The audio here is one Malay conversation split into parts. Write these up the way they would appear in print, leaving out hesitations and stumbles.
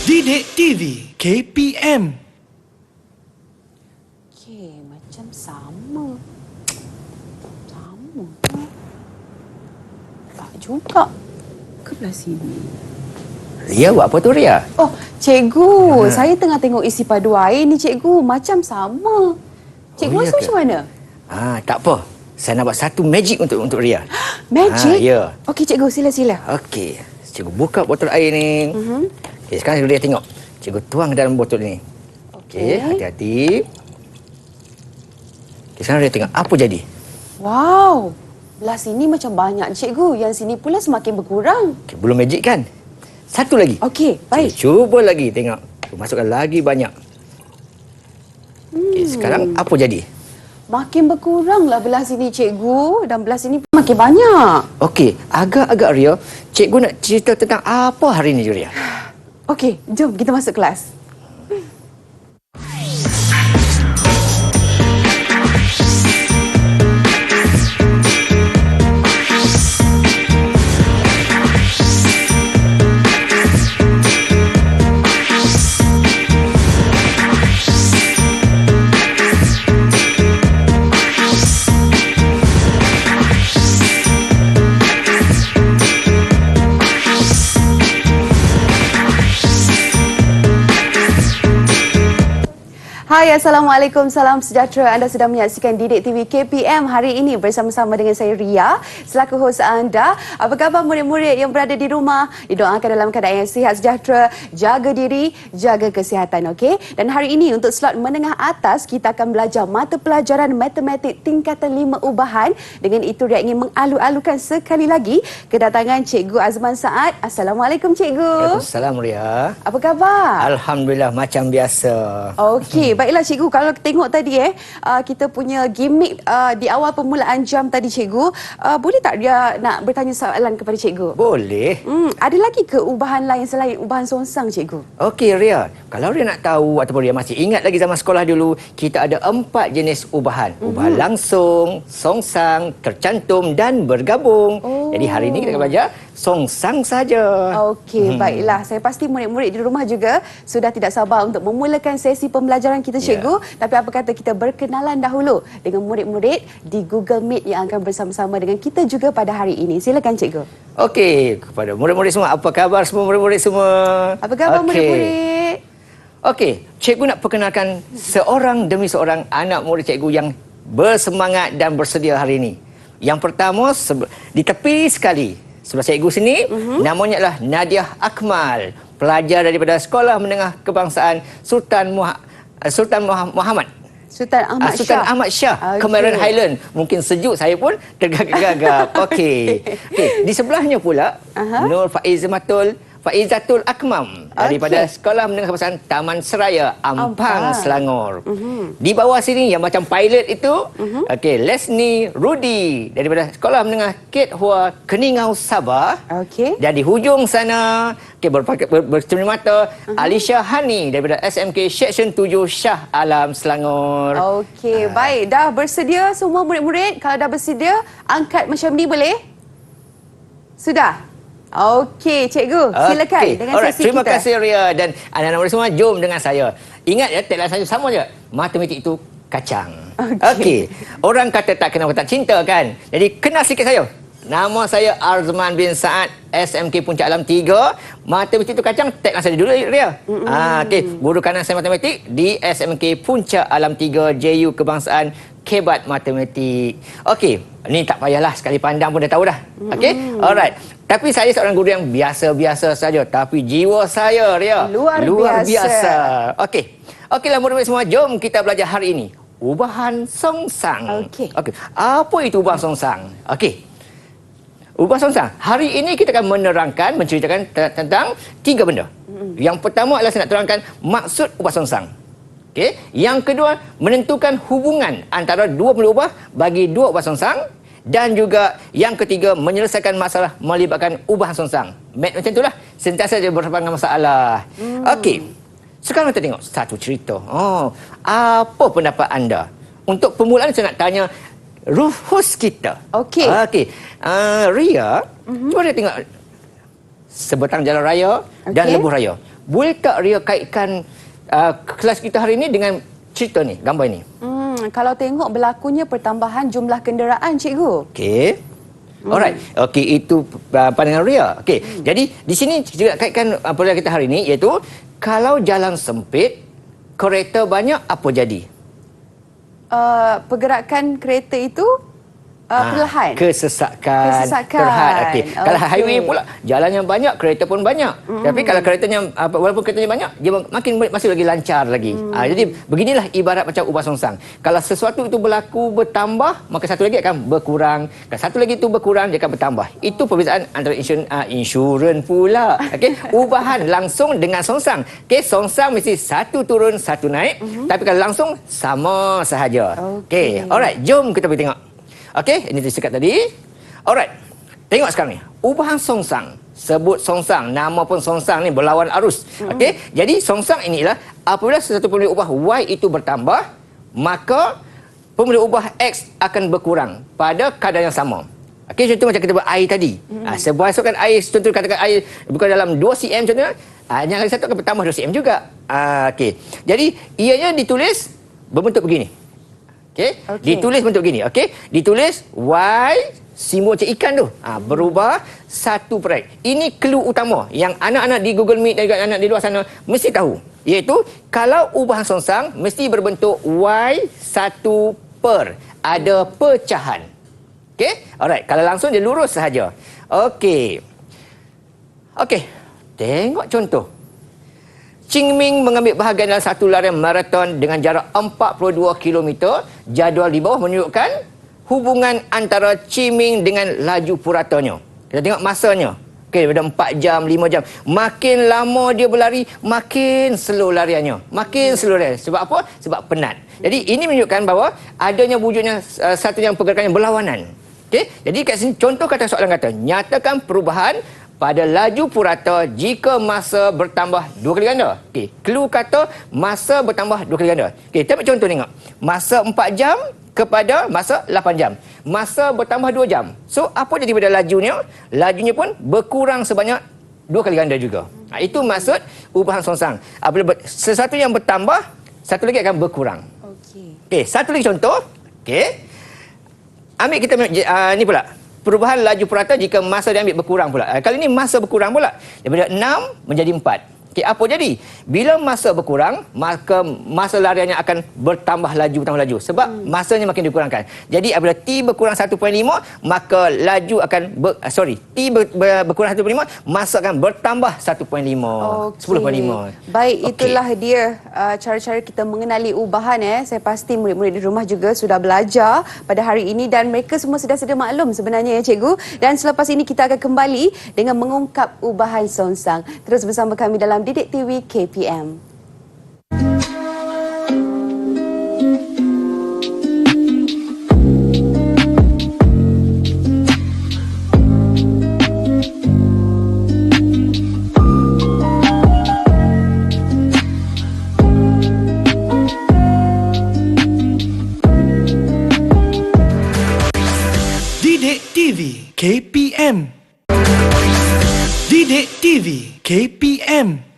Didik TV KPM. Okey, macam sama. Sama. Tak juga. Ke belah sini. Ria buat apa tu Ria? Oh, cikgu. Saya tengah tengok isi padu air ni, cikgu. Macam sama. Cikgu rasa macam mana? Tak apa. Saya nak buat satu magic untuk Ria. Magic? Ya. Okey, cikgu. Sila-sila. Okey. Cikgu buka botol air ni. Okey, sekarang Ria tengok. Cikgu tuang ke dalam botol ni. Okey, hati-hati. Okey, sekarang Ria tengok. Apa jadi? Wow. Belah sini macam banyak, cikgu. Yang sini pula semakin berkurang. Okey, belum magic kan? Satu lagi. Okey, baik. Cuba lagi tengok. Masukkan lagi banyak. Okey, sekarang apa jadi? Makin berkuranglah belah sini, cikgu. Dan belah sini pun makin banyak. Okey, agak-agak Ria, cikgu nak cerita tentang apa hari ni Ria? Okey, jom kita masuk kelas. Hai, Assalamualaikum, salam sejahtera. Anda sedang menyaksikan Didik TV KPM hari ini bersama-sama dengan saya Ria selaku hos anda. Apa khabar murid-murid yang berada di rumah? Didoakan dalam keadaan yang sihat sejahtera, jaga diri, jaga kesihatan, okey? Dan hari ini untuk slot menengah atas kita akan belajar mata pelajaran matematik tingkatan 5 ubahan. Dengan itu Ria ingin mengalu-alukan sekali lagi kedatangan Cikgu Azman Saad. Assalamualaikum cikgu. Waalaikumsalam Ria. Apa khabar? Alhamdulillah macam biasa. Okey, baiklah cikgu, kalau tengok tadi kita punya gimmick di awal permulaan jam tadi cikgu, boleh tak dia nak bertanya soalan kepada cikgu? Boleh. Ada lagi ke ubahan lain selain ubahan songsang cikgu? Okey Ria, kalau Ria nak tahu ataupun Ria masih ingat lagi zaman sekolah dulu, kita ada 4 jenis ubahan. Ubahan langsung, songsang, tercantum dan bergabung. Jadi hari ini kita akan belajar songsang saja. Okey, baiklah. Saya pasti murid-murid di rumah juga sudah tidak sabar untuk memulakan sesi pembelajaran kita cikgu. Tapi apa kata kita berkenalan dahulu dengan murid-murid di Google Meet yang akan bersama-sama dengan kita juga pada hari ini. Silakan cikgu. Okey, kepada murid-murid semua, apa khabar semua murid-murid semua? Apa khabar murid-murid? Okey, cikgu nak perkenalkan seorang demi seorang anak murid cikgu yang bersemangat dan bersedia hari ini. Yang pertama, di tepi sekali sebelah cikgu sini, namanya adalah Nadiah Akmal, pelajar daripada Sekolah Menengah Kebangsaan Sultan Muhammad. Sultan Ahmad Shah, Okay. Cameron Highland. Mungkin sejuk, saya pun tergagap-gagap. Okey. Di sebelahnya pula, Nur Faizatul Akmam daripada Sekolah Menengah Kebangsaan Taman Seraya, Ampang, Selangor. Di bawah sini yang macam pilot itu, Lesni Rudi daripada Sekolah Menengah Ket Hua, Keningau, Sabah. Dan di hujung sana, bercermin mata, Alisha Hani daripada SMK Seksyen 7 Shah Alam, Selangor. Okey, baik. Dah bersedia semua murid-murid? Kalau dah bersedia, angkat macam ni boleh? Sudah? Okey, cikgu, silakan dengan sesi Terima kita. kasih Ria dan anak-anak murid semua, jom dengan saya. Ingat ya, tagline saya sama je. Matematik itu kacang. Okey. Orang kata tak kenal tak cinta kan? Jadi kenal sikit saya. Nama saya Azman bin Saad, SMK Puncak Alam 3. Matematik itu kacang, tagline saya dulu Ria. Okey, guru kanan saya matematik di SMK Puncak Alam 3 JU Kebangsaan Kebat Matematik. Okey, ni tak payahlah, sekali pandang pun dah tahu dah. Okey, alright. Tapi saya seorang guru yang biasa-biasa saja, tapi jiwa saya Ria luar biasa. Okey. Okeylah murid-murid semua, jom kita belajar hari ini ubahan songsang. Okey. Apa itu ubahan songsang? Okey. Ubahan songsang. Hari ini kita akan menerangkan, menceritakan tentang 3 benda. Yang pertama adalah saya nak terangkan maksud ubahan songsang. Okey. Yang kedua, menentukan hubungan antara 20 ubah bagi 2 ubah songsang. Dan juga yang ketiga, menyelesaikan masalah melibatkan ubahan songsang. Macam itulah, sentiasa dia berhadapan dengan masalah. Okey. Sekarang kita tengok satu cerita. Apa pendapat anda? Untuk permulaan saya nak tanya hos kita. Okey. Ria, cuba dia tengok sebatang jalan raya dan lebuh raya. boleh tak Ria kaitkan kelas kita hari ini dengan cerita ni, gambar ni? Kalau tengok berlakunya pertambahan jumlah kenderaan, cikgu. Okey. Alright. Okey, itu pandangan Ria. Okey. Jadi di sini juga kaitkan pelajaran kita hari ini, iaitu kalau jalan sempit, kereta banyak, apa jadi? Pergerakan kereta itu perlahan. Kesesakan. Terhad. Okey. Kalau highway pula, jalannya banyak, kereta pun banyak. Tapi kalau keretanya, walaupun keretanya banyak, dia masih lagi lancar lagi. Jadi beginilah ibarat macam ubah songsang. Kalau sesuatu itu berlaku bertambah, maka satu lagi akan berkurang. Kalau satu lagi itu berkurang, dia akan bertambah. Itu perbezaan antara insurans pula. Okey. Ubahan langsung dengan songsang. Okey, songsang mesti satu turun, satu naik. Tapi kalau langsung, sama sahaja. Okey. Alright, jom kita pergi tengok. Okey, ini sekat tadi. Alright. Tengok sekarang ni. Ubahan songsang. Sebut songsang. Nama pun songsang ni berlawan arus. Okey. Jadi songsang inilah apabila sesuatu pemulihan ubah Y itu bertambah, maka pemulihan ubah X akan berkurang pada kadar yang sama. Okey, contoh macam kita buat air tadi. Sebuah masukkan air, contoh katakan air bukan dalam 2 cm contohnya. Yang lagi satu akan bertambah 2 cm juga. Okey. Jadi ianya ditulis berbentuk begini. Okey. Ditulis bentuk gini. Okey. Ditulis Y, simbol macam ikan tu. Berubah 1%. Ini clue utama yang anak-anak di Google Meet dan juga anak di luar sana mesti tahu. Iaitu kalau ubahan songsang mesti berbentuk Y1 per. Ada pecahan. Okey. Alright. Kalau langsung dia lurus sahaja. Okey. Okey. Tengok contoh. Ching Ming mengambil bahagian dalam satu larian maraton dengan jarak 42 km. Jadual di bawah menunjukkan hubungan antara Ching Ming dengan laju puratanya. Kita tengok masanya. Okey, daripada 4 jam, 5 jam. Makin lama dia berlari, makin slow lariannya. Makin slow larian. Sebab apa? Sebab penat. Jadi ini menunjukkan bahawa adanya wujudnya satu yang pergerakan yang berlawanan. Okey, jadi kat sini contoh kata soalan kata, nyatakan perubahan pada laju purata jika masa bertambah 2 kali ganda. Okey, clue kata masa bertambah 2 kali ganda. Okey, kita ambil contoh tengok. Masa 4 jam kepada masa 8 jam. Masa bertambah 2 jam. So, apa jadi pada lajunya? Lajunya pun berkurang sebanyak 2 kali ganda juga. Itu maksud ubahan songsang. Apabila sesuatu yang bertambah, satu lagi akan berkurang. Okey, satu lagi contoh. Okey. Ambil kita ni pula. Perubahan laju purata jika masa dia ambil berkurang pula. Kali ini masa berkurang pula. Daripada 6 menjadi 4. Okey, apa jadi? Bila masa berkurang, maka masa lariannya akan bertambah laju. Sebab masanya makin dikurangkan. Jadi apabila T berkurang 1.5, maka laju akan T berkurang 1.5, masa akan bertambah 1.5. 10.5. Baik, itulah dia cara-cara kita mengenali ubahan. Saya pasti murid-murid di rumah juga sudah belajar pada hari ini dan mereka semua sudah sedia maklum sebenarnya ya cikgu. Dan selepas ini kita akan kembali dengan mengungkap ubahan songsang. Terus bersama kami dalam Didik TV KPM. Didik TV KPM. Didik TV KPM.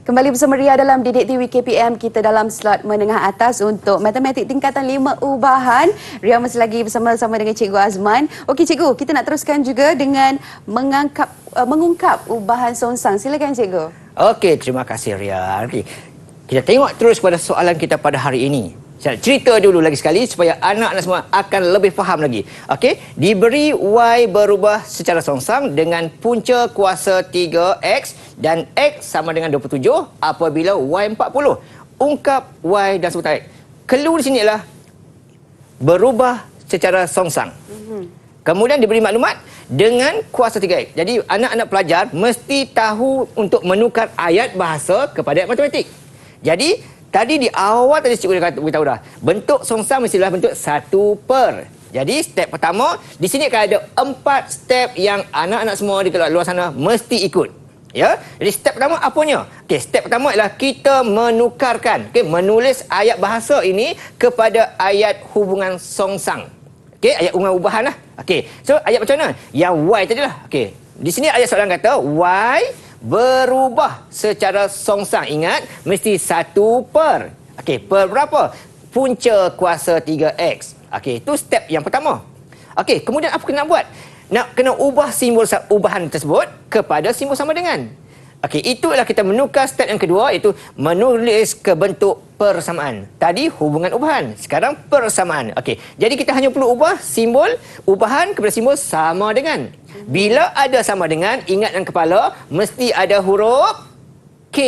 Kembali bersama Ria dalam Didik TV KPM, kita dalam slot menengah atas untuk matematik tingkatan 5 ubahan. Ria masih lagi bersama-sama dengan Cikgu Azman. Okey Cikgu, kita nak teruskan juga dengan mengungkap ubahan songsang. Silakan Cikgu. Okey, terima kasih Ria. Okay. Kita tengok terus pada soalan kita pada hari ini. Saya cerita dulu lagi sekali supaya anak-anak semua akan lebih faham lagi. Okey, diberi Y berubah secara songsang dengan punca kuasa 3X dan X sama dengan 27 apabila Y 40. Ungkap Y dan sebutan X. Clue di sini ialah berubah secara songsang. Kemudian diberi maklumat dengan kuasa 3X. Jadi anak-anak pelajar mesti tahu untuk menukar ayat bahasa kepada ayat matematik. Jadi tadi di awal tadi cikgu dah beritahu dah. Bentuk songsang mestilah bentuk 1 per. Jadi step pertama, di sini akan ada 4 step yang anak-anak semua di luar sana mesti ikut. Ya. Jadi step pertama apanya? Okey, step pertama ialah kita menukarkan, menulis ayat bahasa ini kepada ayat hubungan songsang. Okey, ayat hubungan ubahan lah. Okey. So ayat macam mana? Yang Y tadilah. Okey. Di sini ayat soalan kata Y berubah secara songsang. Ingat, mesti 1 per. Okey, per berapa? Punca kuasa 3X. Okey, itu step yang pertama. Okey, kemudian apa kena buat? Nak kena ubah simbol ubahan tersebut kepada simbol sama dengan. Okey, itulah kita menukar step yang kedua, iaitu menulis ke bentuk persamaan. Tadi hubungan ubahan, sekarang persamaan. Okey, jadi kita hanya perlu ubah simbol ubahan kepada simbol sama dengan. Bila ada sama dengan, ingat dalam kepala, mesti ada huruf K.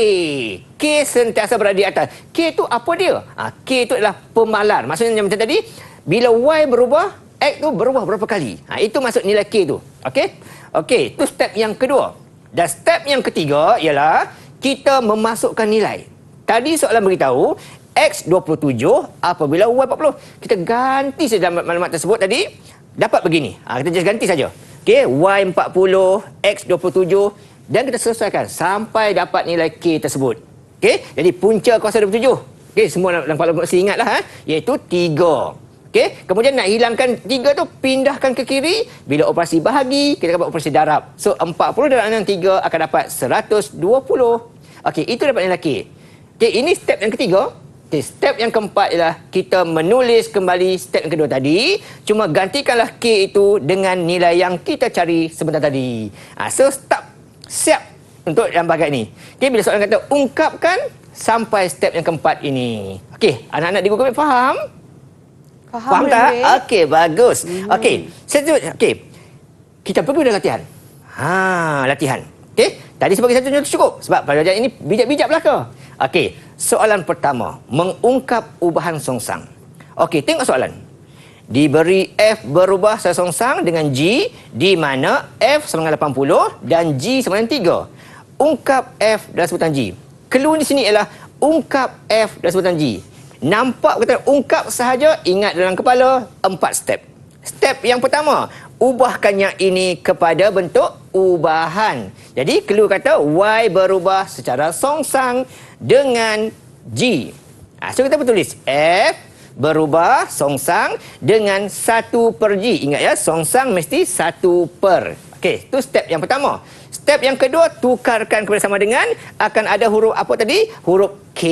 K sentiasa berada di atas. K itu apa dia? K itu adalah pemalar. Maksudnya macam tadi, bila Y berubah, X tu berubah berapa kali. Itu maksud nilai K tu. Okey? Okey, itu step yang kedua. Dan step yang ketiga ialah kita memasukkan nilai. Tadi soalan beritahu X 27 apabila Y 40. Kita ganti saja maklumat tersebut tadi. Dapat begini. Kita just ganti saja. Okey, Y 40, X 27. Dan kita selesaikan sampai dapat nilai K tersebut. Okey, jadi punca kuasa 27. Okey, semua dalam kepala mesti ingatlah, iaitu 3. Okey, kemudian nak hilangkan 3 tu, pindahkan ke kiri. Bila operasi bahagi, kita dapat operasi darab. So, 40 darab dengan 3 akan dapat 120. Okey, itu dapat nilai K. Okey, ini step yang ketiga. Okey, step yang keempat ialah kita menulis kembali step yang kedua tadi. Cuma gantikanlah K itu dengan nilai yang kita cari sebentar tadi. So, siap untuk yang bahagian ini. Okey, bila soalan kata ungkapkan sampai step yang keempat ini. Okey, anak-anak di Google Meet faham? Faham tak? Okey, bagus. Okey, okey. Kita pergi dah latihan. Latihan. Okey, tadi sebagai satu contoh cukup. Sebab pelajaran ini bijak-bijak belaka. Okey, soalan pertama, mengungkap ubahan songsang. Okey, tengok soalan. Diberi F berubah sesongsang dengan G, di mana F sama dengan 80 dan G sama dengan 3. Ungkap F dalam sebutan G. Clue di sini ialah ungkap F dalam sebutan G. Nampak kata ungkap sahaja, ingat dalam kepala 4 step. Step yang pertama, ubahkannya ini kepada bentuk ubahan. Jadi clue kata Y berubah secara songsang dengan G. So kita tulis F berubah songsang dengan 1 per G. Ingat ya, songsang mesti 1 per. Okey, itu step yang pertama. Step yang kedua, tukarkan kepada sama dengan, akan ada huruf apa tadi? Huruf K.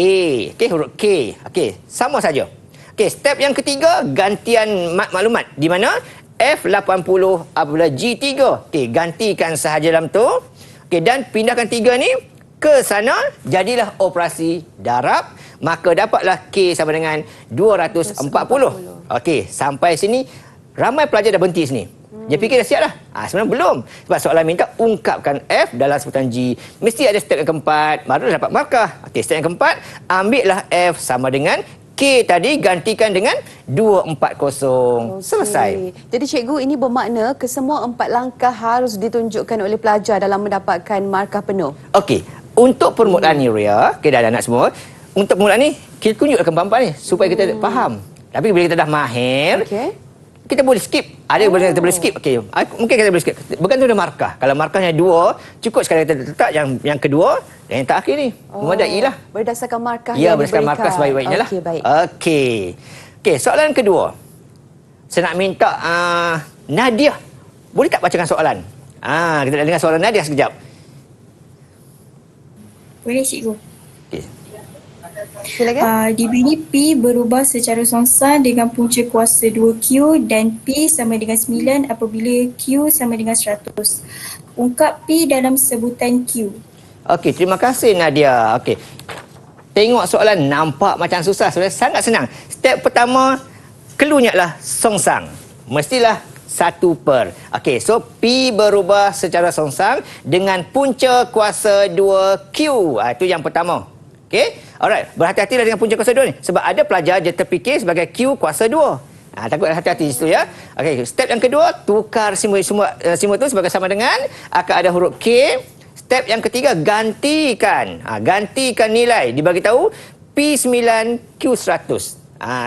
Okey, huruf K. Okey, sama saja. Okey, step yang ketiga, gantian maklumat. Di mana F80 apabila G3. Okey, gantikan sahaja dalam tu. Okey, dan pindahkan 3 ni ke sana, jadilah operasi darab. Maka dapatlah K sama dengan 240. Okey, sampai sini ramai pelajar dah berhenti sini. Dia fikir dah siap dah. Sebenarnya belum. Sebab soalan minta ungkapkan F dalam sebutan G. Mesti ada step yang keempat, baru dapat markah. Okey, step yang keempat, ambillah F sama dengan K tadi, gantikan dengan 240. Selesai. Jadi cikgu, ini bermakna kesemua 4 langkah harus ditunjukkan oleh pelajar dalam mendapatkan markah penuh. Okey, untuk permulaan ni Ria, dah ada anak semua. Untuk permulaan ni, kita tunjukkan bampan ni supaya kita faham. Tapi bila kita dah mahir, kita boleh skip. Ada yang kita boleh skip. Okey, mungkin kita boleh skip. Bergantung dengan markah. Kalau markahnya 2, cukup sekali kita letak yang kedua dan yang terakhir ni. Memadai lah. Berdasarkan markah yang berdasarkan diberikan. Markah sebaik-baiknya lah. Okey, baik. Okey, soalan kedua. Saya nak minta Nadia, boleh tak bacakan soalan? Kita nak dengar soalan Nadia sekejap. Boleh, cikgu. Silakan. Diberi P berubah secara songsang dengan punca kuasa 2Q dan P sama dengan 9 apabila Q sama dengan 100. Ungkap P dalam sebutan Q. Okey, terima kasih Nadia. Okey. Tengok soalan nampak macam susah, sebenarnya sangat senang. Step pertama, cluenya adalah songsang. Mestilah 1 per. Okey, so P berubah secara songsang dengan punca kuasa 2Q. Itu yang pertama. Okey, alright. Berhati-hatilah dengan punca kuasa 2 ni. Sebab ada pelajar dia terfikir sebagai Q kuasa 2. Takut hati-hati situ ya. Okey, step yang kedua, tukar simbol tu sebagai sama dengan, akan ada huruf K. Step yang ketiga, gantikan. Gantikan nilai. Dibagi tahu P9 Q100.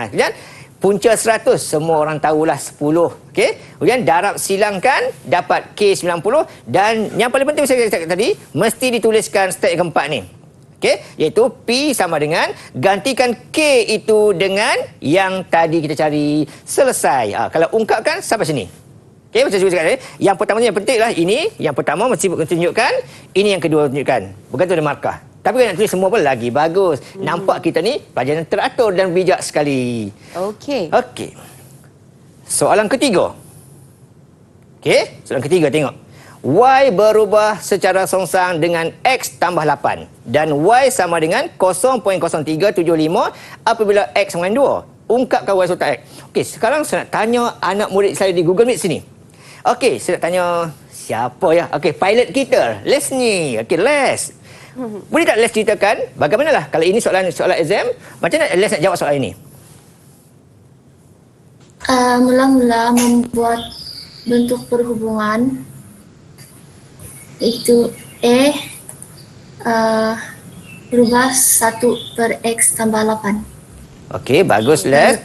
Kemudian punca 100, semua orang tahulah 10. Okey. Kemudian darab silangkan, dapat K90. Dan yang paling penting saya katakan tadi, mesti dituliskan step yang keempat ni. Okey, iaitu P sama dengan, gantikan K itu dengan yang tadi kita cari. Selesai. Kalau ungkapkan sampai sini. Okey, macam cikgu cakap tadi, yang pertama yang penting lah ini, yang pertama mesti tunjukkan, ini yang kedua tunjukkan. Bergantung dengan markah. Tapi kalau nak tulis semua pun lagi bagus. Nampak kita ni pelajaran teratur dan bijak sekali. Okey. Okey. Soalan ketiga. Okey, soalan ketiga tengok. Y berubah secara songsang dengan X tambah 8 dan Y sama dengan 0.0375 apabila X sama dengan 2. Ungkapkan Y serta X. Okey, sekarang saya nak tanya anak murid saya di Google Meet sini. Okey, saya nak tanya siapa ya? Okey, pilot kita, Les ni. Okey, Les. Boleh tak Les ceritakan bagaimanakah kalau ini soalan exam, macam mana Les nak jawab soalan ini? Mula-mula membuat bentuk perhubungan itu berubah 1/X tambah 8. Okey, bagus Les.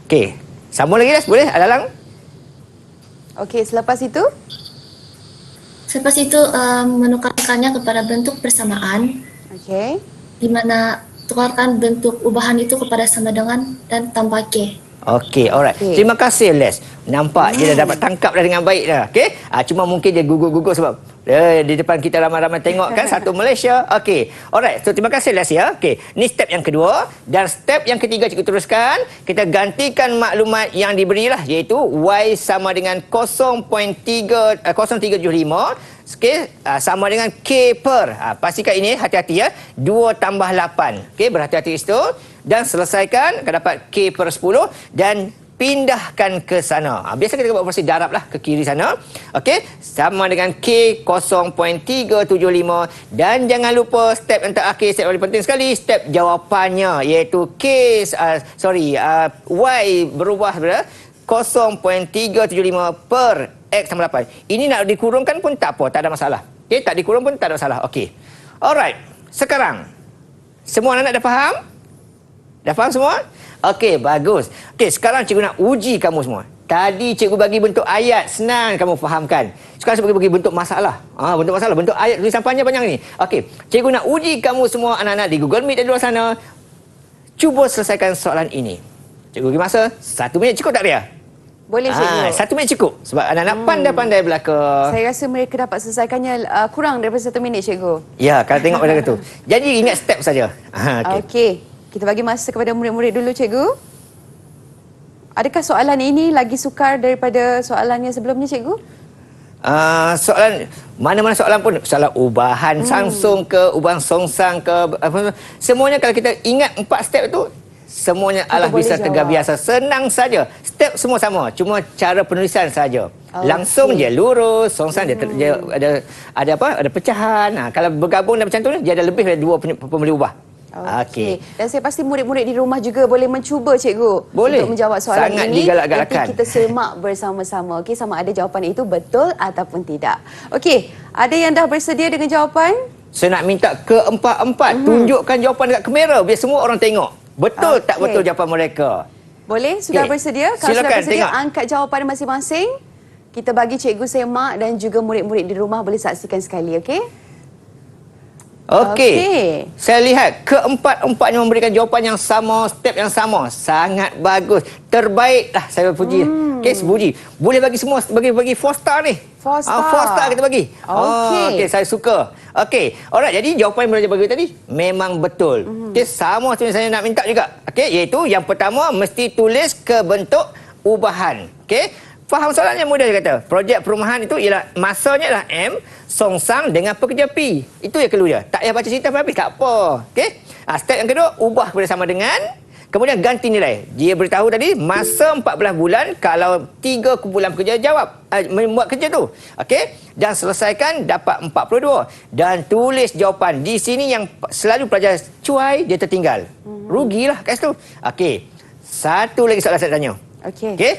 Okey, sambung lagi Les, boleh? Alang? Okey, selepas itu? Selepas itu menukarkannya kepada bentuk persamaan, Okey. di mana tukarkan bentuk ubahan itu kepada sama dengan dan tambah K. Okey, alright. Okey. Terima kasih Les. Nampak dia dah dapat tangkap dah dengan baik dah. Okey. Cuma mungkin dia gugur-gugur sebab di depan kita ramai-ramai tengok kan satu Malaysia. Okey. Alright. So terima kasih Les ya. Okey. Ni step yang kedua dan step yang ketiga cikgu teruskan. Kita gantikan maklumat yang diberilah iaitu Y sama dengan 0.375 Okey, sama dengan K per. Pastikan ini hati-hati ya. 2 tambah 8. Okey, berhati-hati itu. Dan selesaikan, akan dapat K per 10 dan pindahkan ke sana. Biasa kita buat operasi darab lah ke kiri sana. Okey, sama dengan K 0.375 dan jangan lupa step yang terakhir, step paling penting sekali, step jawapannya iaitu Y berubah kepada 0.375 per X tambah 8. Ini nak dikurungkan pun tak apa, tak ada masalah. Okey, tak dikurung pun tak ada masalah. Okey. Alright. Sekarang semua anak dah faham? Dah faham semua? Okey, bagus. Okey, sekarang cikgu nak uji kamu semua. Tadi cikgu bagi bentuk ayat, senang kamu fahamkan. Sekarang cikgu bagi bentuk masalah. Bentuk masalah, bentuk ayat tulisan panjang-panjang ni. Okey, cikgu nak uji kamu semua anak-anak di Google Meet dan di luar sana. Cuba selesaikan soalan ini. Cikgu bagi masa 1 minit cukup tak dia? Boleh cikgu. 1 minit cukup sebab anak-anak pandai-pandai belaka. Saya rasa mereka dapat selesaikannya kurang daripada 1 minit cikgu. Ya, kalau tengok pada tu. Jadi ingat step saja. Okey. Kita bagi masa kepada murid-murid dulu, cikgu. Adakah soalan ini lagi sukar daripada soalan yang sebelumnya, cikgu? Soalan mana-mana soalan pun, soalan ubahan sangsung ke, ubahan songsang ke, semuanya kalau kita ingat 4 step tu, semuanya Kita bisa boleh terbiasa. Senang saja. Step semua sama, cuma cara penulisan saja. Langsung dia lurus, songsang dia ada pecahan. Kalau bergabung dan macam tu dia ada lebih dari 2 pembeli ubah. Okey. Dan saya pasti murid-murid di rumah juga boleh mencuba, cikgu. Boleh. Untuk menjawab soalan Sangat ini. digalak-galakkan. Nanti kita semak bersama-sama. Okey, sama ada jawapan itu betul ataupun tidak. Okey, ada yang dah bersedia dengan jawapan? Saya nak minta keempat-empat tunjukkan jawapan dekat kamera biar semua orang tengok. Betul tak betul jawapan mereka? Boleh? Sudah Okey. bersedia? Kalau Silakan, sudah bersedia, tengok. angkat jawapan masing-masing. Kita bagi cikgu semak dan juga murid-murid di rumah boleh saksikan sekali, okey? Okey. Okey. Saya lihat keempat-empatnya memberikan jawapan yang sama, step yang sama. Sangat bagus. Terbaiklah saya puji. Okey, sepuji. Boleh bagi semua bagi 4 star ni. 4 star. 4 star kita bagi. Okey. Okey, saya suka. Okey. Alright, jadi jawapan yang belajar bagi tadi memang betul. Okey, sama seperti saya nak minta juga. Okey, iaitu yang pertama mesti tulis ke bentuk ubahan. Okey. Faham soalannya mudah dia kata. Projek perumahan itu ialah masanya adalah M songsang dengan pekerja P. Itu yang keluar dia. Tak payah baca cerita sampai habis, tak apa. Okey. Step yang kedua, ubah kepada sama dengan. Kemudian ganti nilai. Dia beritahu tadi masa 14 bulan kalau 3 kumpulan pekerja jawab membuat kerja tu. Okey. Dan selesaikan dapat 42 dan tulis jawapan. Di sini yang selalu pelajar cuai dia tertinggal. Rugilah kat situ. Okey. Satu lagi soalan saya tanya. Okey. Okey.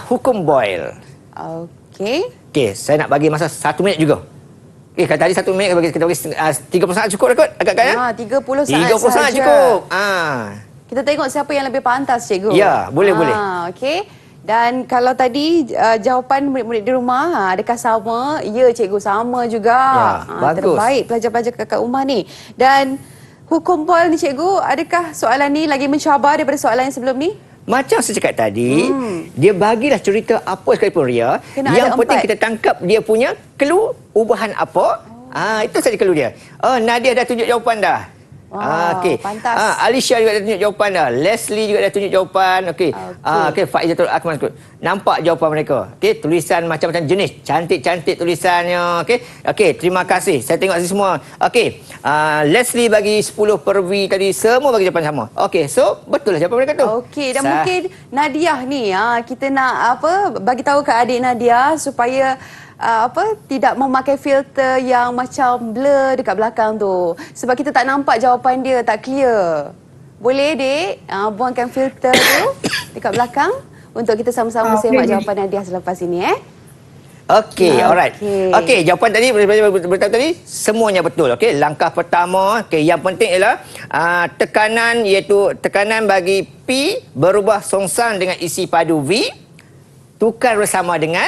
Hukum Boyle. Okey. Okey, saya nak bagi masa 1 minit juga. Okey, kalau tadi 1 minit kita bagi 30 saat cukup kot agak-agak ya? 30 saat 30 saat saja. cukup. Kita tengok siapa yang lebih pantas, cikgu. Ya, boleh. Okey. Dan kalau tadi jawapan murid-murid di rumah, adakah sama? Ya, cikgu, sama juga. Ya, bagus. Terbaik pelajar-pelajar kakak Umar ni. Dan hukum Boyle ni, cikgu, adakah soalan ni lagi mencabar daripada soalan yang sebelum ni? Macam saya cakap tadi, dia bagilah cerita apa sekalipun Ria. Kena yang ada penting 4. kita tangkap dia punya clue ubahan apa. Itu saja clue dia. Nadia dah tunjuk jawapan dah. Okey. Pantas. Alicia juga dah tunjuk jawapan dah. Leslie juga dah tunjuk jawapan. Okey. Okey, Faizatul Akmal. Nampak jawapan mereka. Okey, tulisan macam-macam jenis. Cantik-cantik tulisannya. Okey. Okey, terima kasih. Saya tengok sini semua. Okey. Leslie bagi 10 per V tadi. Semua bagi jawapan sama. Okey, so betul lah jawapan mereka tu. Okey, dan mungkin Nadia ni kita nak bagi tahu ke adik Nadia supaya tidak memakai filter yang macam blur dekat belakang tu. Sebab kita tak nampak jawapan dia, tak clear. Boleh, Dek? Buangkan filter tu dekat belakang untuk kita sama-sama semak jawapan Nadia selepas ini, Okey, alright. Okey, jawapan tadi beritahu tadi semuanya betul. Okey, langkah pertama, yang penting ialah tekanan, iaitu tekanan bagi P berubah songsang dengan isi padu V, tukar bersama dengan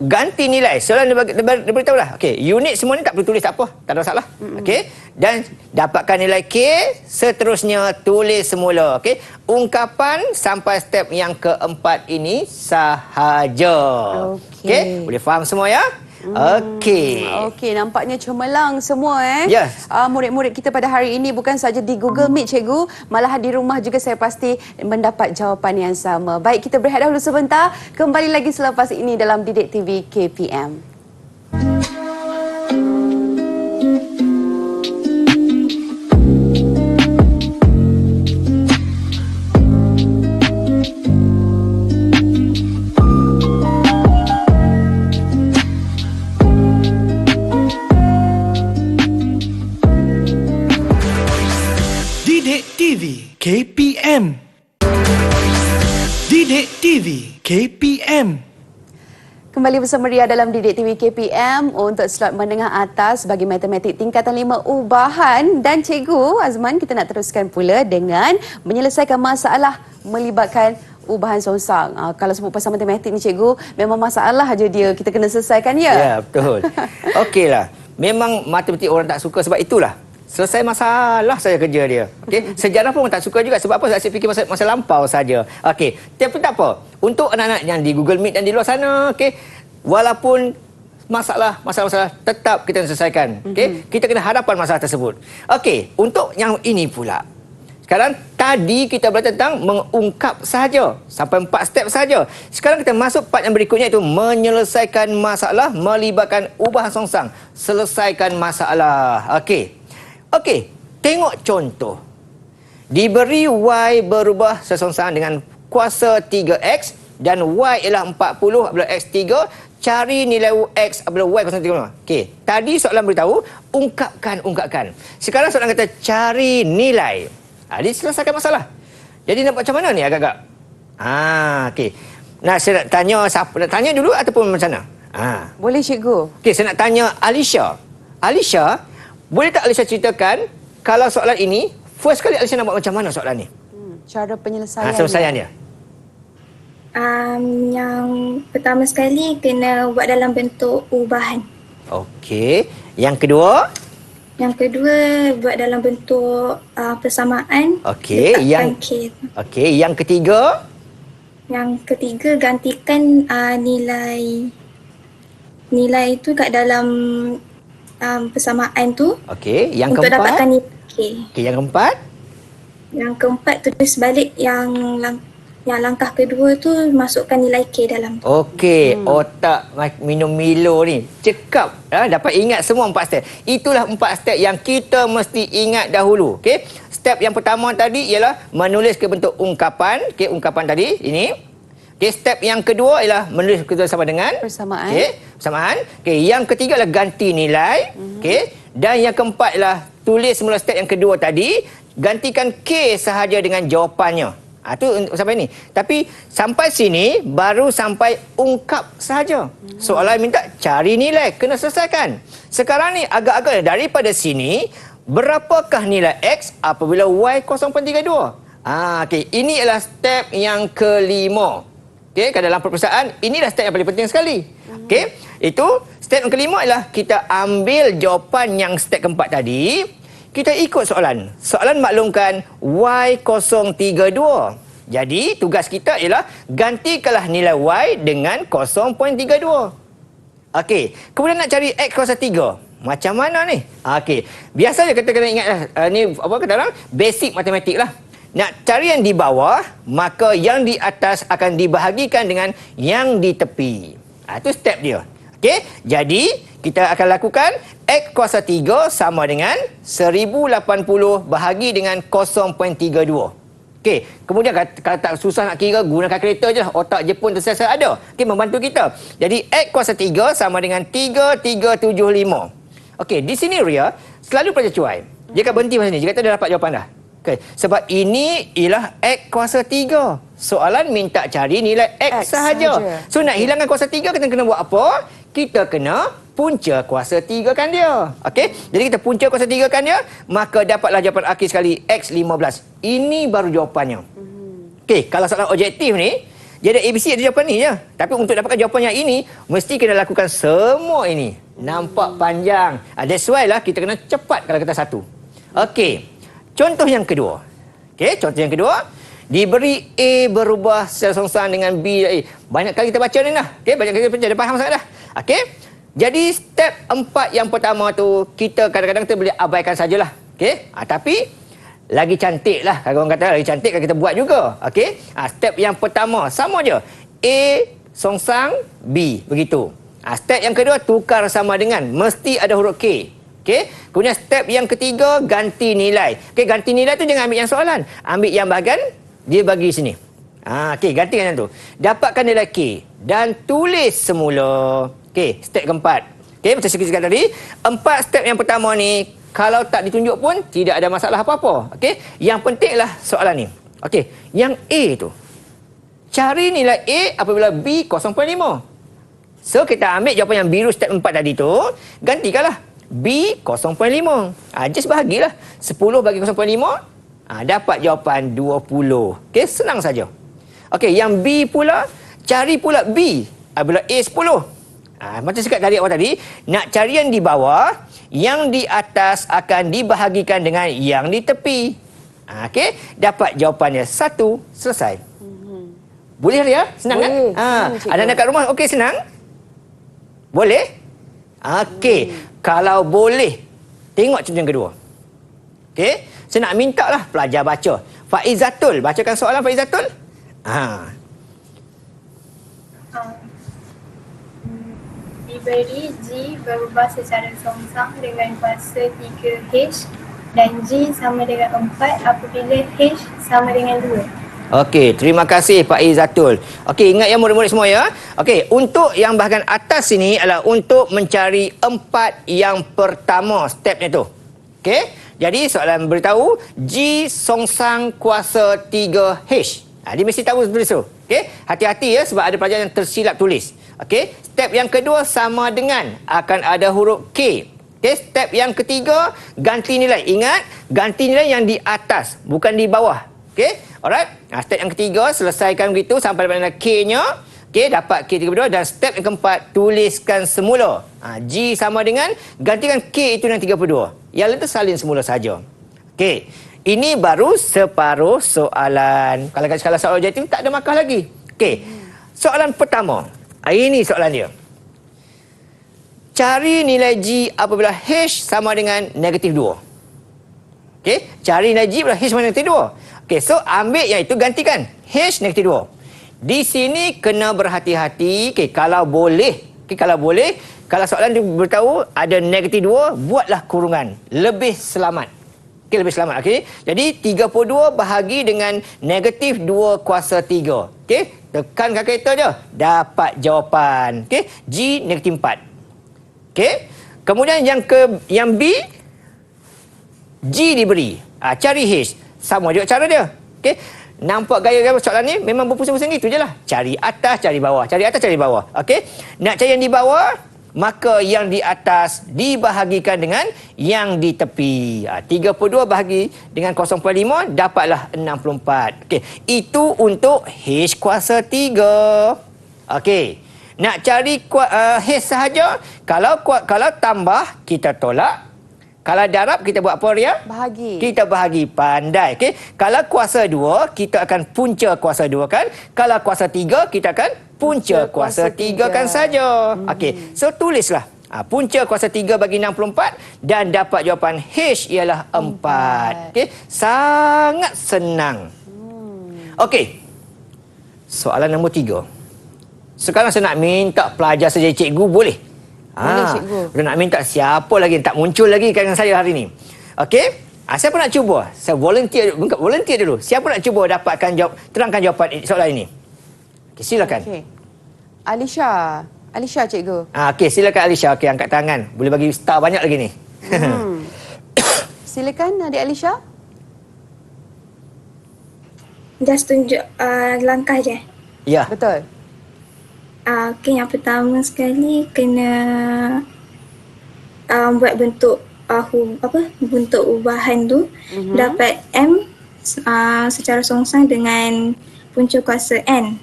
ganti nilai. Soalan dia beritahu lah. Okey, unit semua ni tak perlu tulis apa, tak ada masalah. Okey, dan dapatkan nilai K, seterusnya tulis semula. Okey, ungkapan sampai step yang keempat ini sahaja. Okey, boleh faham semua ya? Okey, nampaknya cemerlang semua Yes. Murid-murid kita pada hari ini bukan saja di Google Meet cikgu, malahan di rumah juga saya pasti mendapat jawapan yang sama. Baik, kita berehat dahulu sebentar. Kembali lagi selepas ini dalam Didik TV KPM. Didik TV KPM. Didik TV KPM. Kembali bersama Ria dalam Didik TV KPM untuk slot menengah atas bagi matematik tingkatan 5 ubahan. Dan Cikgu Azman, kita nak teruskan pula dengan menyelesaikan masalah melibatkan ubahan songsang. Kalau sebut pasal matematik ni Cikgu, memang masalah aja dia kita kena selesaikan ya? Ya, betul. Okeylah. Memang matematik orang tak suka sebab itulah. Selesai masalah saya kerja dia. Okey, sejarah pun orang tak suka juga sebab apa? Saya fikir masa lampau saja. Okey, tapi tak apa. Untuk anak-anak yang di Google Meet dan di luar sana, okey, walaupun masalah tetap kita selesaikan. Okey, kita kena hadapan masalah tersebut. Okey, untuk yang ini pula. Sekarang tadi kita belajar tentang mengungkap sahaja sampai 4 step saja. Sekarang kita masuk part yang berikutnya, iaitu menyelesaikan masalah melibatkan ubahan songsang. Selesaikan masalah. Okey, tengok contoh. Diberi Y berubah sesongsang dengan kuasa 3X dan Y ialah 40 apabila X 3. Cari nilai X apabila Y kosong 3. Okey, tadi soalan beritahu ungkapkan. Sekarang soalan kata cari nilai. Dia selesaikan masalah. Jadi nampak macam mana ni agak-agak? Okey. Nah, saya nak tanya siapa? Nak tanya dulu ataupun macam mana? Boleh Cikgu. Okey, saya nak tanya Alicia. Alicia, boleh tak Alicia ceritakan kalau soalan ini, first kali Alicia nak buat macam mana soalan ni? Cara penyelesaian. Penyelesaian dia. Yang pertama sekali kena buat dalam bentuk ubahan. Okey. Yang kedua? Yang kedua buat dalam bentuk persamaan. Okey. Letakkan K. Okey. Yang ketiga? Yang ketiga gantikan nilai itu kat dalam persamaan tu. Okey. Yang untuk keempat? dapatkan nilai K. Okey. Yang keempat? Yang keempat tulis balik yang langkah kedua tu masukkan nilai K dalam tu. Okey, otak minum Milo ni cekap, dapat ingat semua 4 step. Itulah 4 step yang kita mesti ingat dahulu. Okey, step yang pertama tadi ialah menulis ke bentuk ungkapan. Okey, ungkapan tadi ini. Okey, step yang kedua ialah menulis bersama dengan Persamaan. Okey, persamaan. Okey, yang ketiga adalah ganti nilai. Okey, dan yang keempat ialah tulis semula step yang kedua tadi, gantikan K sahaja dengan jawapannya. Itu sampai ni. Tapi sampai sini baru sampai ungkap saja. Soalan minta cari nilai, kena selesaikan. Sekarang ni agak-agak daripada sini, berapakah nilai X apabila Y 0.32? Okey, ini adalah step yang kelima. Okey, dalam perpustakaan inilah step yang paling penting sekali. Okey, itu step yang kelima ialah kita ambil jawapan yang step keempat tadi. Kita ikut soalan. Soalan maklumkan Y032. Jadi, tugas kita ialah gantikanlah nilai Y dengan 0.32. Okey, kemudian nak cari X kuasa 3. Macam mana ni? Okey, biasanya kita kena ingat ni apa kata orang? Basic matematik lah. Nak cari yang di bawah, maka yang di atas akan dibahagikan dengan yang di tepi. Itu step dia. Okey, jadi kita akan lakukan X kuasa 3 sama dengan 1080 bahagi dengan 0.32. Okey, kemudian kalau tak susah nak kira, guna kalkulator je lah. Otak Jepun tersiasa ada. Okey, membantu kita. Jadi, X kuasa 3 sama dengan 3375. Okey, di sini Ria selalu pelajar cuai. Dia akan berhenti macam ni. Dia kata dah dapat jawapan dah. Okey, sebab ini ialah X kuasa 3. Soalan minta cari nilai X sahaja. So, nak hilangkan kuasa 3, kita kena buat apa? Kita kena punca kuasa 3 kan dia. Okey, jadi kita punca kuasa 3 kan dia, maka dapatlah jawapan akhir sekali X15. Ini baru jawapannya. Okey, kalau soalan objektif ni, dia ada ABC, ada jawapan ni je. Tapi untuk dapatkan jawapan yang ini, mesti kena lakukan semua ini. Nampak panjang. That's why lah kita kena cepat kalau kata satu. Okey, contoh yang kedua. Okey, contoh yang kedua. Diberi A berubah secara songsang dengan B. Banyak kali kita baca ni dah. Okey, banyak kali kita baca, dah faham sangat dah. Okey. Jadi step 4 yang pertama tu kita kadang-kadang kita boleh abaikan sajalah. Okey. Tapi lagi cantik lah. Kalau orang kata lagi cantik kalau kita buat juga. Okey. Step yang pertama sama je. A songsang B. Begitu. Step yang kedua tukar sama dengan. Mesti ada huruf K. Okey. Kemudian step yang ketiga ganti nilai. Okey, ganti nilai tu jangan ambil yang soalan. Ambil yang bahagian dia bagi sini. Okey, gantikan yang tu. Dapatkan nilai K dan tulis semula. Okey, step keempat. Okey, macam saya cakap tadi, 4 step yang pertama ni kalau tak ditunjuk pun tidak ada masalah apa-apa. Okey, yang pentinglah soalan ni. Okey, yang A tu. Cari nilai A apabila B 0.5. So kita ambil jawapan yang biru step 4 tadi tu, gantikanlah B 0.5. Just bahagilah 10 bagi 0.5. Dapat jawapan 20. Okey, senang saja. Okey, yang B pula, cari pula B apabila A 10. Macam cakap tadi awal tadi, nak cari yang di bawah, yang di atas akan dibahagikan dengan yang di tepi. Okey, dapat jawapannya 1, selesai. Boleh Ria? Senang kan? Anak-anak kat rumah, okey senang? Boleh? Okey, kalau boleh, tengok contoh yang kedua. Okey, saya nak minta lah pelajar baca. Faizatul, bacakan soalan Faizatul. Diberi G berubah secara songsang dengan kuasa 3H dan G sama dengan 4 apabila H sama dengan 2. Okey, terima kasih Pak Izatul. Okey, ingat ya murid-murid semua ya. Okey, untuk yang bahagian atas sini adalah untuk mencari 4 yang pertama stepnya tu. Okey, jadi soalan beritahu G songsang kuasa 3H. Dia mesti tahu tulis tu. Okey, hati-hati ya sebab ada pelajar yang tersilap tulis. Okey, step yang kedua sama dengan akan ada huruf K. Okey, step yang ketiga ganti nilai. Ingat, ganti nilai yang di atas, bukan di bawah. Okey, alright. Step yang ketiga selesaikan begitu sampai pada K-nya. Okey, dapat K32 dan step yang keempat tuliskan semula. G sama dengan gantikan K itu dengan 32. Yang lain tu salin semula saja. Okey, ini baru separuh soalan. Kalau soalan objektif tak ada markah lagi. Okey, soalan pertama. Ini soalan dia. Cari nilai G apabila H sama dengan negatif 2. Okey, cari nilai G apabila H sama dengan negatif 2. Okey, so ambil yang itu gantikan. H negatif 2. Di sini kena berhati-hati. Okey, kalau boleh. Kalau soalan dia beritahu ada negatif 2, buatlah kurungan. Lebih selamat. Okey, lebih selamat. Okey, jadi 32 bahagi dengan negatif 2 kuasa 3. Okey, tekan kalkulator je. Dapat jawapan. Okey, G negatif 4. Okey, kemudian yang B, G diberi. Cari H. Sama juga cara dia. Okey, nampak gaya-gaya soalan ni memang berpusing-pusing gitu je lah. Cari atas, cari bawah. Cari atas, cari bawah. Okey, nak cari yang di bawah, maka yang di atas dibahagikan dengan yang di tepi. 32 bahagi dengan 0.5 dapatlah 64. Okey, itu untuk H kuasa 3. Okey, nak cari H sahaja, kalau tambah kita tolak, Kalau darab kita buat apa, Ria? Bahagi. Kita bahagi. Pandai. Okey. Kalau kuasa 2, kita akan punca kuasa 2 kan. Kalau kuasa 3, kita akan punca kuasa 3 kan saja. Okey. So tulislah. Punca kuasa 3 bagi 64 dan dapat jawapan H ialah 4. Okey. Sangat senang. Okey. Soalan nombor 3. Sekarang saya nak minta pelajar saja cikgu boleh? Boleh, cikgu. Saya nak minta siapa lagi yang tak muncul lagi dengan saya hari ini. Okey? Siapa nak cuba? Saya volunteer dulu. Siapa nak cuba dapatkan terangkan jawapan soalan ini? Okay, silakan. Okey. Alisha cikgu. Okey, silakan Alisha. Okey, angkat tangan. Boleh bagi star banyak lagi ni. Silakan adik Alisha. Just tunjuk langkah je. Ya. Betul. Okey, yang pertama sekali kena buat bentuk bentuk ubahan tu dapat M secara songsang dengan punca kuasa N.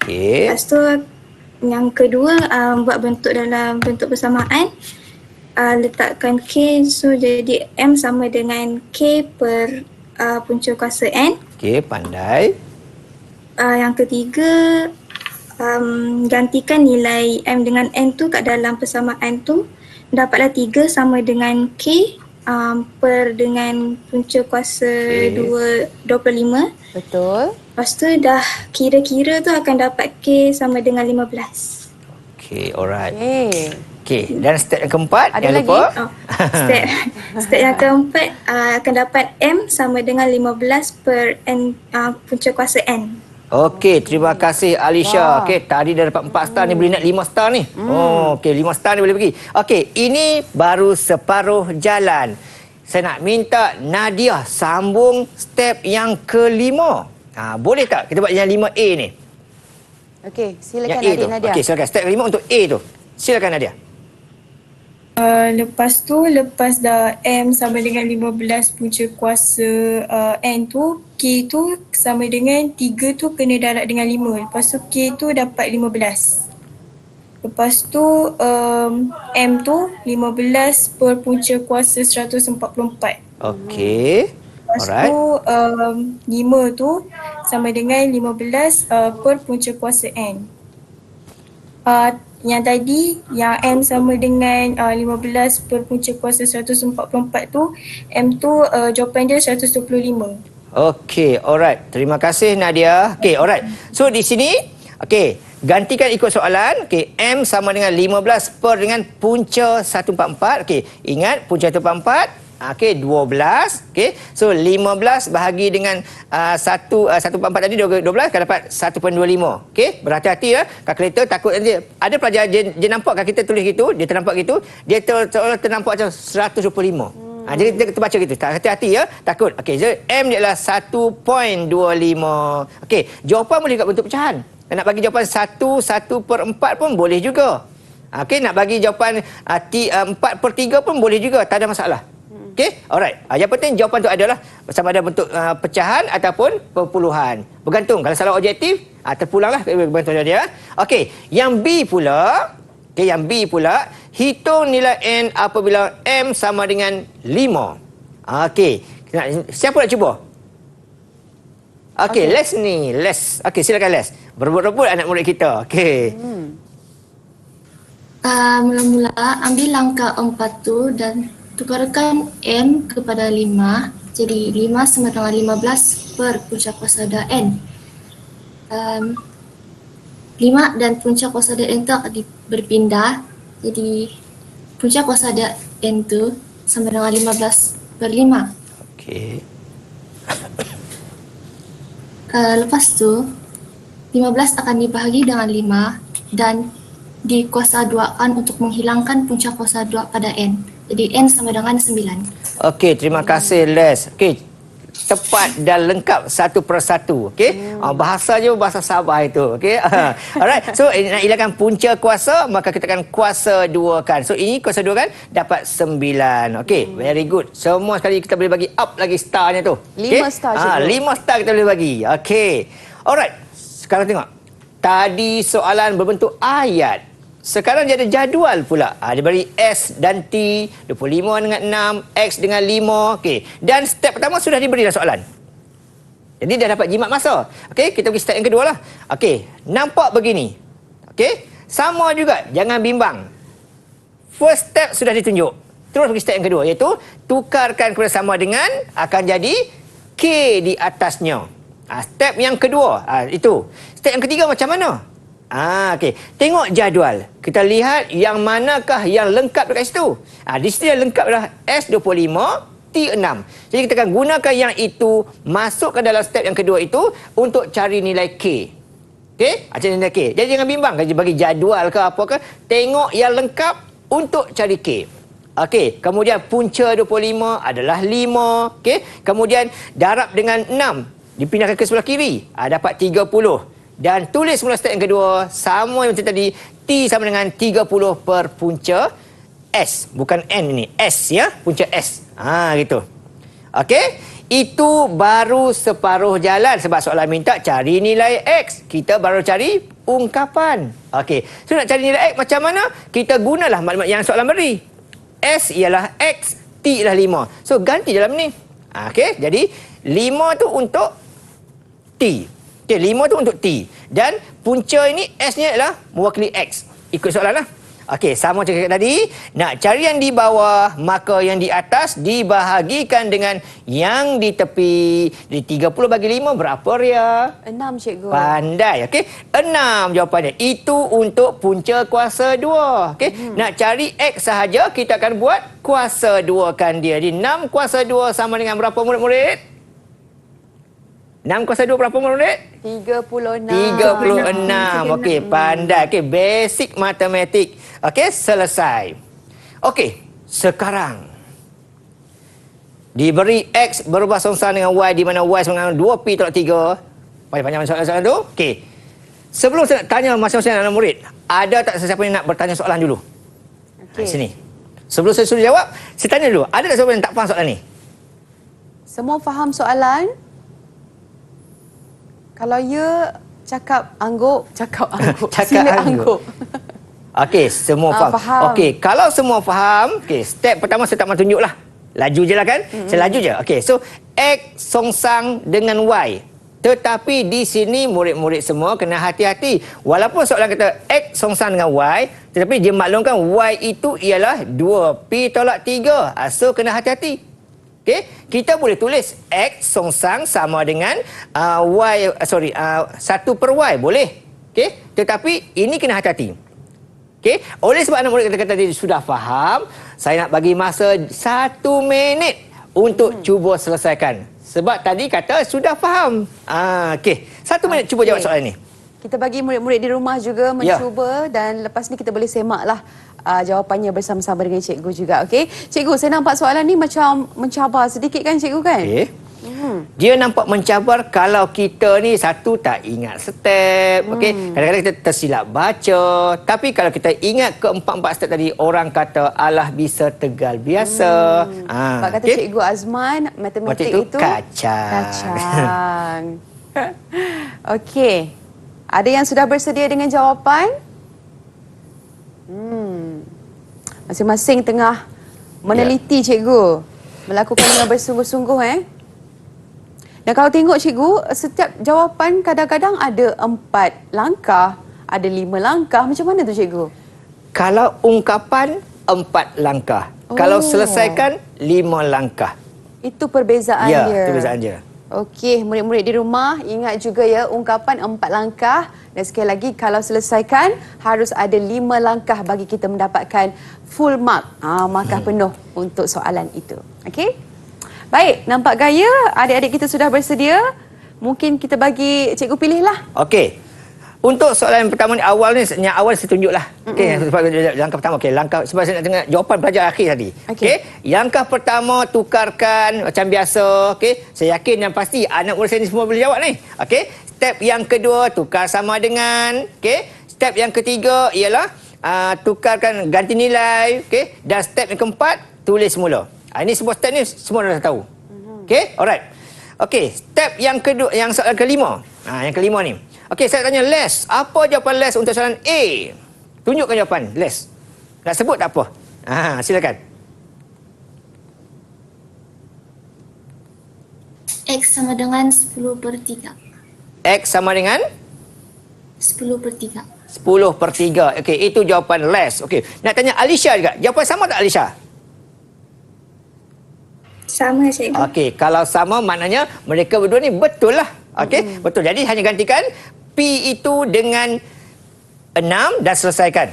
Okey. Lepas tu yang kedua buat bentuk dalam bentuk persamaan, letakkan K, so jadi M sama dengan K per punca kuasa N. Okey, pandai. Yang ketiga, gantikan nilai M dengan N tu kat dalam persamaan tu, dapatlah 3 sama dengan K per dengan punca kuasa 25. Betul. Lepas tu dah kira-kira tu akan dapat K sama dengan 15. Okey, alright. Okey. Okey, dan step yang keempat, Ada jangan lagi? lupa. Step yang keempat akan dapat M sama dengan 15 per N punca kuasa N. Okey, terima kasih Alisha. Okey, tadi dah dapat 4 star ni, boleh nak 5 star ni. Oh, okey, 5 star ni boleh pergi. Okey, ini baru separuh jalan. Saya nak minta Nadia sambung step yang kelima. Boleh tak kita buat yang 5A ni? Okey, silakan Yang A adik tu. Nadia. Okey, silakan. Step kelima untuk A tu. Silakan Nadia. Lepas dah M sama dengan 15 punca kuasa N tu, K tu sama dengan 3 tu kena darab dengan 5. Lepas tu K tu dapat 15. Lepas tu M tu 15 per punca kuasa 144. Okey. Lepas Alright. tu 5 tu sama dengan 15 per punca kuasa N. Yang tadi, yang M sama dengan 15 per punca kuasa 144 tu, M tu jawapan dia 125. Okey, alright. Terima kasih Nadia. Okey, alright. So di sini, okey, gantikan ikut soalan. Okey, M sama dengan 15 per dengan punca 144. Okey, ingat punca 144. Okey, 12. Okey, so 15 bahagi dengan 144 tadi 12 akan dapat 1.25. Okey, berhati-hati ya. Kalkulator takut nanti ada pelajar dia nampak kan kita tulis gitu, dia ternampak gitu, dia ternampak macam 125. Jadi kita baca gitu. Hati-hati ya, takut. Okey, so M ni adalah 1.25. Okey, jawapan boleh kat bentuk pecahan. Nak bagi jawapan 1/4 pun boleh juga. Okey, nak bagi jawapan 4/3 pun boleh juga, tak ada masalah. Okey, alright. Yang penting jawapan tu adalah sama ada bentuk pecahan ataupun perpuluhan. Bergantung. Kalau salah objektif, terpulanglah bentuk dia. Okey, yang B pula. Okey, yang B pula, hitung nilai N apabila M sama dengan 5. Okey, siapa nak cuba? Okey, Les ni. Les. Okey, silakan Les. Berebut-rebut anak murid kita. Okey. Mula-mula ambil langkah 4 tu dan tukarkan M kepada 5. Jadi 5 sama dengan 15 per punca kuasa dar N. 5 dan punca kuasa dar N tu akan berpindah. Jadi punca kuasa dar N tu sama dengan 15/5. Okey. Lepas tu 15 akan dibahagi dengan 5 dan dikuasa-duakan untuk menghilangkan punca kuasa 2 pada N. Jadi N sama dengan 9. Okey, terima kasih Les. Okey, tepat dan lengkap satu persatu. Okey, bahasa je bahasa Sabah itu. Okey, alright. So nak hilangkan punca kuasa, maka kita akan kuasa 2 kan. So ini kuasa 2 kan dapat 9. Okey, very good. Semua sekali kita boleh bagi up lagi starnya tu. 5 star, cikgu. 5 star kita boleh bagi. Okey, alright. Sekarang tengok. Tadi soalan berbentuk ayat. Sekarang dia ada jadual pula. Dia beri S dan T, 25 dengan 6, X dengan 5. Okey. Dan step pertama sudah diberi dalam soalan. Jadi dah dapat jimat masa. Okey, kita pergi step yang kedua lah. Okey, nampak begini. Okey, sama juga, jangan bimbang. First step sudah ditunjuk. Terus pergi step yang kedua, iaitu tukarkan kepada sama dengan akan jadi K di atasnya. Step yang kedua, itu. Step yang ketiga macam mana? Okey. Tengok jadual. Kita lihat yang manakah yang lengkap dekat situ. Di situ yang lengkap adalah S25, T6. Jadi kita akan gunakan yang itu, masukkan dalam step yang kedua itu untuk cari nilai K. Okey? Cari nilai K. Jadi jangan bimbang. Kalau bagi jadual ke apa ke, tengok yang lengkap untuk cari K. Okey, kemudian punca 25 adalah 5. Okey, kemudian darab dengan 6 dipindahkan ke sebelah kiri. Dapat 30. Dan tulis semula step yang kedua, sama yang tadi, T sama dengan 30 per punca S. Bukan N ini, S ya, punca S. Gitu. Okey, itu baru separuh jalan sebab soalan minta cari nilai X. Kita baru cari ungkapan. Okey, so nak cari nilai X macam mana? Kita gunalah maklumat yang soalan beri. S ialah X, T ialah 5. So ganti dalam ni. Okey, jadi 5 tu untuk T. Okey, 5 tu untuk T. Dan punca ini S-nya adalah mewakili X. Ikut soalan lah. Okey, sama macam tadi. Nak cari yang di bawah, maka yang di atas dibahagikan dengan yang di tepi. Jadi 30 bagi 5 berapa, Ria? 6, cikgu. Pandai. Okey, 6 jawapannya. Itu untuk punca kuasa 2. Okey, nak cari X sahaja, kita akan buat kuasa 2 kan dia. Jadi 6 kuasa 2 sama dengan berapa, murid-murid? 6 kuasa 2 berapa, murid? 36. 36. Okey, pandai. Okey, basic matematik. Okey, selesai. Okey, sekarang diberi X berubah songsang dengan Y di mana Y sama dengan 2Pi tolak 3. Panjang-panjang soalan tu. Okey. Sebelum saya nak tanya masing-masing anak murid, ada tak sesiapa yang nak bertanya soalan dulu? Okey. Sini. Sebelum saya suruh jawab, saya tanya dulu. Ada tak siapa yang tak faham soalan ni? Semua faham soalan? Kalau ya, cakap angguk. Sila angguk. Okey, semua faham. Faham. Okey, kalau semua faham, okey, step pertama saya tak mahu tunjuk lah. Laju je lah kan? Saya laju je. Okey, so X songsang dengan Y. Tetapi di sini murid-murid semua kena hati-hati. Walaupun soalan kata X songsang dengan Y, tetapi dia maklumkan Y itu ialah 2Pi tolak 3. So kena hati-hati. Okey, kita boleh tulis X songsang sama dengan 1 per Y. Boleh. Okey, tetapi ini kena hati-hati. Okey, oleh sebab anak murid kata tadi sudah faham, saya nak bagi masa 1 minit untuk cuba selesaikan. Sebab tadi kata sudah faham. Okey, 1 minit cuba jawab soalan ni. Kita bagi murid-murid di rumah juga mencuba dan lepas ni kita boleh semaklah jawapannya bersama-sama dengan cikgu juga. Okey, cikgu, saya nampak soalan ni macam mencabar sedikit kan cikgu kan? Okey. Dia nampak mencabar kalau kita ni satu tak ingat step. Okey, kadang-kadang kita tersilap baca. Tapi kalau kita ingat ke-4 step tadi, orang kata alah bisa tegal biasa. Sebab kata cikgu Azman, matematik itu kacang. Okey. Ada yang sudah bersedia dengan jawapan? Masing-masing tengah meneliti cikgu. Melakukan dengan bersungguh-sungguh Dan kalau tengok cikgu, setiap jawapan kadang-kadang ada 4 langkah, ada 5 langkah. Macam mana tu cikgu? Kalau ungkapan 4 langkah. Kalau selesaikan 5 langkah. Itu perbezaan dia. Ya, itu perbezaan dia. Okey, murid-murid di rumah ingat juga ya, ungkapan 4 langkah dan sekali lagi kalau selesaikan harus ada 5 langkah bagi kita mendapatkan full mark, markah penuh untuk soalan itu. Okey? Baik, nampak gaya adik-adik kita sudah bersedia. Mungkin kita bagi cikgu pilihlah. Okey. Untuk soalan yang pertama ni, yang awal saya tunjuklah. Okey, langkah pertama. Okey, langkah sebab saya nak dengar jawapan pelajar akhir tadi. Okey. Langkah pertama tukarkan macam biasa. Okey. Saya yakin yang pasti anak murid saya ni semua boleh jawab ni. Okey. Step yang kedua tukar sama dengan. Okey. Step yang ketiga ialah tukarkan ganti nilai. Okey. Dan step yang keempat tulis semula. Ini semua step ni semua dah tahu. Okey. Alright. Okey, step yang kedua, yang soalan kelima. Yang kelima ni. Okey, saya tanya Les. Apa jawapan Les untuk soalan A? Tunjukkan jawapan. Les. Nak sebut tak apa. Silakan. X sama dengan 10/3. X sama dengan 10/3. 10/3. Okey, itu jawapan Les. Okey, nak tanya Alisha juga. Jawapan sama tak Alisha? Sama cikgu. Okey, kalau sama maknanya mereka berdua ni betul lah. Okey, betul. Jadi hanya gantikan P itu dengan 6 dan selesaikan.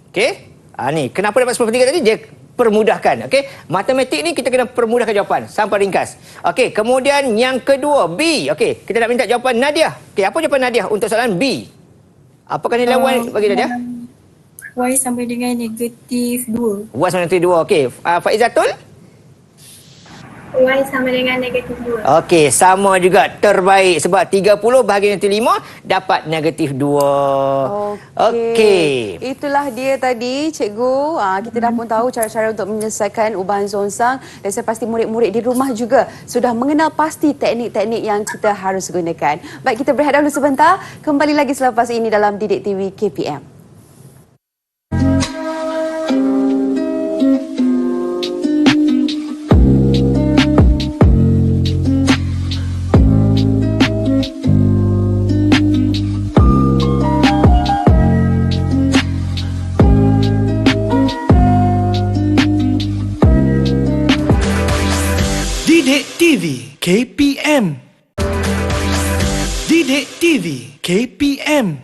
Okey. Ni, kenapa dapat 10/3 tadi? Dia permudahkan. Okey, matematik ni kita kena permudahkan jawapan sampai ringkas. Okey, kemudian yang kedua B. Okey, kita nak minta jawapan Nadia. Okey, apa jawapan Nadia untuk soalan B? Apakah nilai Y bagi Nadia? Y sama dengan -2. Y sama dengan -2. Okey, Faizatul? Y sama dengan -2. Okey, sama juga. Terbaik sebab 30 bahagian 5 dapat -2. Okey. Itulah dia tadi, cikgu. Kita dah pun tahu cara-cara untuk menyelesaikan ubahan songsang dan saya pasti murid-murid di rumah juga sudah mengenal pasti teknik-teknik yang kita harus gunakan. Baik, kita berehat dahulu sebentar. Kembali lagi selepas ini dalam Didik TV KPM. Didik TV KPM. Didik TV KPM.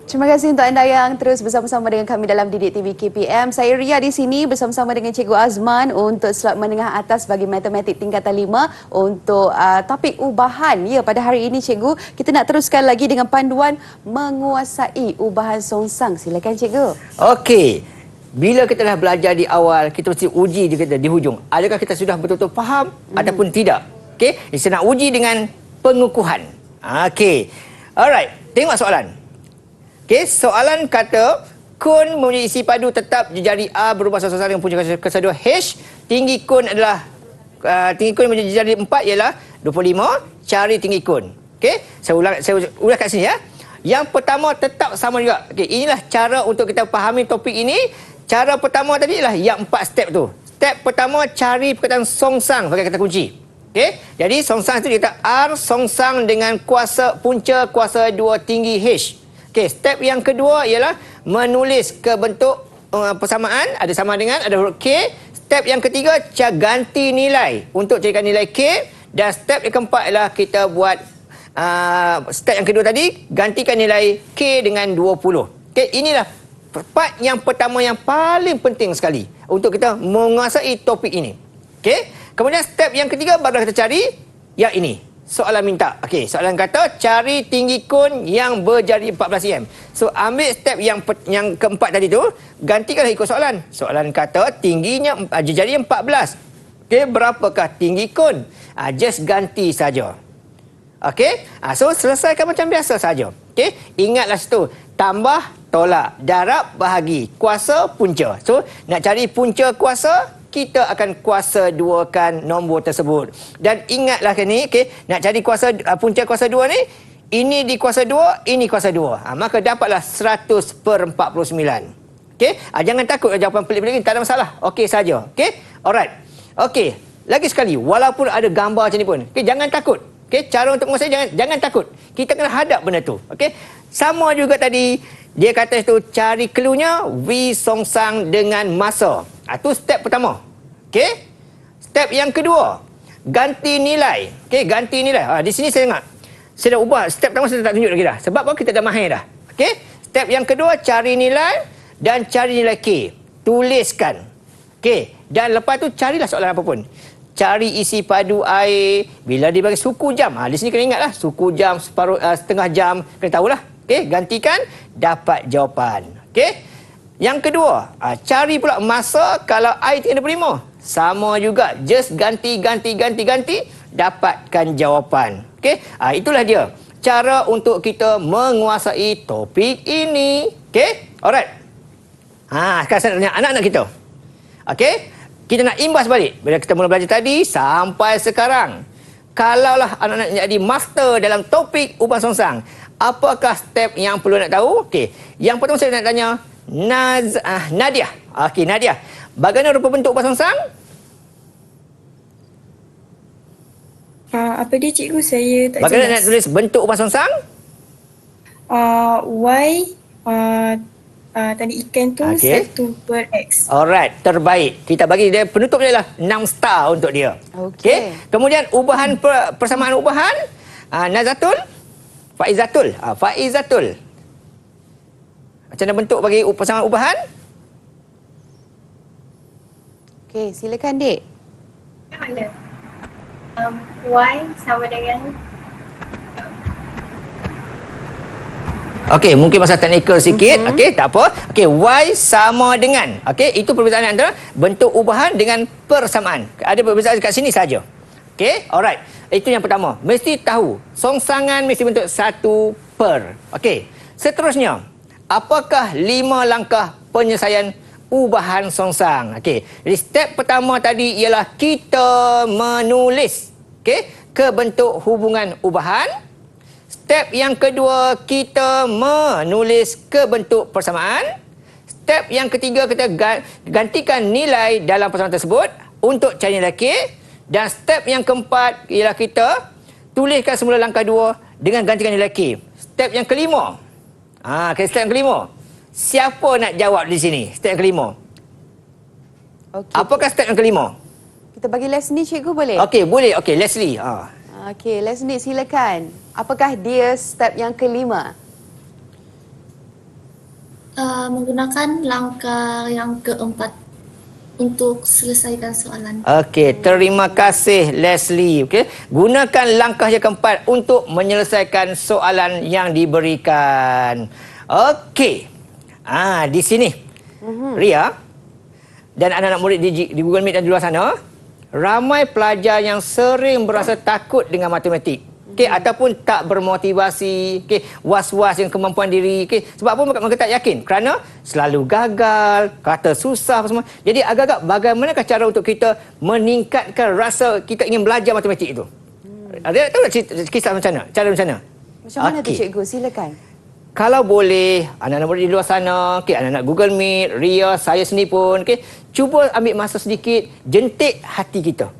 Terima kasih untuk anda yang terus bersama-sama dengan kami dalam Didik TV KPM. Saya Ria di sini bersama-sama dengan Cikgu Azman untuk slot menengah atas bagi matematik tingkatan 5 untuk topik ubahan. Ya, pada hari ini Cikgu, kita nak teruskan lagi dengan panduan menguasai ubahan songsang. Silakan Cikgu. Okey. Bila kita dah belajar di awal, kita mesti uji di hujung. Adakah kita sudah betul-betul faham ataupun tidak? Okey, saya nak uji dengan pengukuhan. Okey. Alright, tengok soalan. Okey, soalan kata kun mempunyai isi padu tetap jejari A berubah songsang dengan punca kuasa 2 H. Tinggi kun adalah tinggi kun mempunyai jejari 4 ialah 25. Cari tinggi kun. Okey, saya ulang kat sini ya. Yang pertama tetap sama juga. Okey, inilah cara untuk kita fahami topik ini. Cara pertama tadi ialah yang 4 step tu. Step pertama, cari perkataan songsang sebagai kata kunci. Okey, jadi songsang itu kita R songsang dengan kuasa punca kuasa 2 tinggi H. Okey, step yang kedua ialah menulis ke bentuk persamaan, ada sama dengan, ada huruf K. Step yang ketiga, ganti nilai untuk carikan nilai K. Dan step yang keempat ialah kita buat step yang kedua tadi, gantikan nilai K dengan 20. Okey, inilah part yang pertama yang paling penting sekali untuk kita menguasai topik ini. Okey, kemudian step yang ketiga baru kita cari yang ini. Soalan minta. Okey, soalan kata cari tinggi kun yang berjari 14 cm. So ambil step yang keempat tadi tu, gantikanlah ikut soalan. Soalan kata tingginya jari 14. Okey, berapakah tinggi kun? Just ganti saja. Okey, so selesaikan macam biasa saja. Okey, ingatlah situ, tambah tolak, darab bahagi, kuasa punca. So nak cari punca kuasa, kita akan kuasa duakan nombor tersebut. Dan ingatlah ni, okey, nak cari kuasa punca kuasa 2 ni, ini di kuasa 2, ini kuasa 2. Maka dapatlah 100/49. Okey, jangan takut jawapan pelik-pelik ni, tak ada masalah. Okey saja. Okey, alright. Okey, lagi sekali, walaupun ada gambar macam ni pun, okey, jangan takut. Okey, cara untuk menguasai jangan takut. Kita kena hadap benda tu. Okey, sama juga tadi dia kata itu cari cluenya V songsang dengan masa. Itu step pertama. Okey. Step yang kedua, ganti nilai. Okey, ganti nilai. Di sini saya tengok. Saya dah ubah. Step pertama saya tak tunjuk lagi dah. Sebab apa? Kita dah mahir dah. Okey. Step yang kedua, cari nilai dan cari nilai K. Tuliskan. Okey. Dan lepas tu carilah soalan apa pun. Cari isi padu air. Bila dibagi suku jam. Di sini kena ingatlah. Suku jam, setengah jam. Kena tahulah. Okey, gantikan, dapat jawapan. Okey. Yang kedua, cari pula masa kalau I 35. Sama juga, just ganti, dapatkan jawapan. Okey. Itulah dia cara untuk kita menguasai topik ini. Okey. Alright. Sekarang saya tanya anak-anak kita. Okey. Kita nak imbas balik bila kita mula belajar tadi sampai sekarang. Kalaulah anak-anak jadi master dalam topik ubahan songsang, apakah step yang perlu nak tahu? Okey, yang pertama saya nak tanya Nadia. Okey, Nadia. Bagaimana rupa bentuk ubah songsang? Apa dia cikgu? Saya tak Bagaimana nak jelas. tulis bentuk ubah songsang? Y tanda ikan tu Okey. 1 per X. Alright, terbaik. Kita bagi dia penutup dia lah 6 star untuk dia. Okey. Kemudian ubahan persamaan ubahan Nazatul, Faizatul. Faizatul. Macam mana bentuk bagi persamaan ubahan? Okey, silakan Dik. Mana? Y sama dengan Okey, mungkin masa teknikal sikit. Okey, tak apa. Okey, Y sama dengan. Okey, itu perbezaan antara bentuk ubahan dengan persamaan. Ada perbezaan kat sini saja. Okey, alright. Itu yang pertama. Mesti tahu, songsangan mesti bentuk 1 per. Okey, seterusnya, apakah 5 langkah penyelesaian ubahan songsang? Okey, jadi step pertama tadi ialah kita menulis, okey, ke bentuk hubungan ubahan. Step yang kedua, kita menulis ke bentuk persamaan. Step yang ketiga, kita gantikan nilai dalam persamaan tersebut untuk cari nilai K. Dan step yang keempat ialah kita tuliskan semula langkah 2 dengan gantikan nilai K. Step yang kelima. Step yang kelima. Siapa nak jawab di sini? Step yang kelima. Okey. Apakah step yang kelima? Kita bagi Leslie cikgu boleh? Okey, boleh. Okey, Leslie. Okey, Leslie silakan. Apakah dia step yang kelima? Menggunakan langkah yang keempat untuk selesaikan soalan. Okey, terima kasih Leslie. Okey, gunakan langkah yang keempat untuk menyelesaikan soalan yang diberikan. Okey. Di sini. Ria dan anak-anak murid di Google Meet dan di luar sana, ramai pelajar yang sering berasa takut dengan matematik. Okey, ataupun tak bermotivasi, okey, was-was dengan kemampuan diri. Okey, sebab apa mereka tak yakin? Kerana selalu gagal, kata susah apa semua. Jadi agak-agak bagaimanakah cara untuk kita meningkatkan rasa kita ingin belajar matematik itu? Ada tahu tak kisah macam mana? Cara macam mana? Macam mana tu Okey. cikgu? Silakan. Kalau boleh, anak-anak murid di luar sana, okay, anak-anak Google Meet, Ria, saya sendiri pun, okay, cuba ambil masa sedikit, jentik hati kita.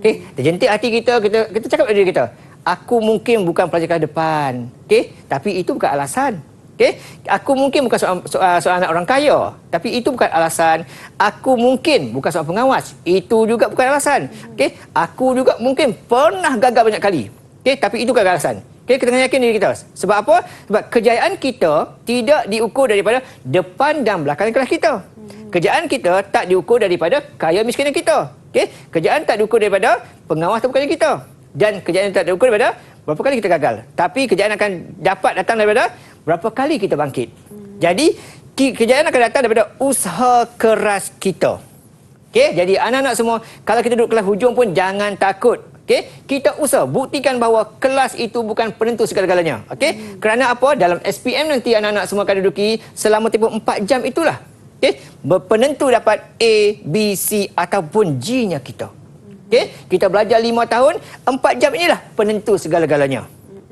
Okay, jentik hati kita cakap pada diri kita, aku mungkin bukan pelajar kelas depan, okay, tapi itu bukan alasan. Okay, aku mungkin bukan seorang anak orang kaya, tapi itu bukan alasan. Aku mungkin bukan seorang pengawas, itu juga bukan alasan. Okay, aku juga mungkin pernah gagal banyak kali, okay, tapi itu bukan alasan. Okay, kita kena yakin diri kita. Sebab apa? Sebab kejayaan kita tidak diukur daripada depan dan belakang kelas kita. Kejayaan kita tak diukur daripada kaya miskinan kita. Okay? Kejayaan tak diukur daripada pengawas atau pekerja kita. Dan kejayaan tak diukur daripada berapa kali kita gagal. Tapi kejayaan akan dapat datang daripada berapa kali kita bangkit. Jadi, kejayaan akan datang daripada usaha keras kita. Okay? Jadi, anak-anak semua, kalau kita duduk kelas hujung pun jangan takut. Okay? Kita usaha buktikan bahawa kelas itu bukan penentu segala-galanya. Okay? Kerana apa? Dalam SPM nanti anak-anak semua akan duduki selama tempoh 4 jam itulah. Okay? Penentu dapat A, B, C ataupun G-nya kita. Okay? Kita belajar 5 tahun, 4 jam inilah penentu segala-galanya.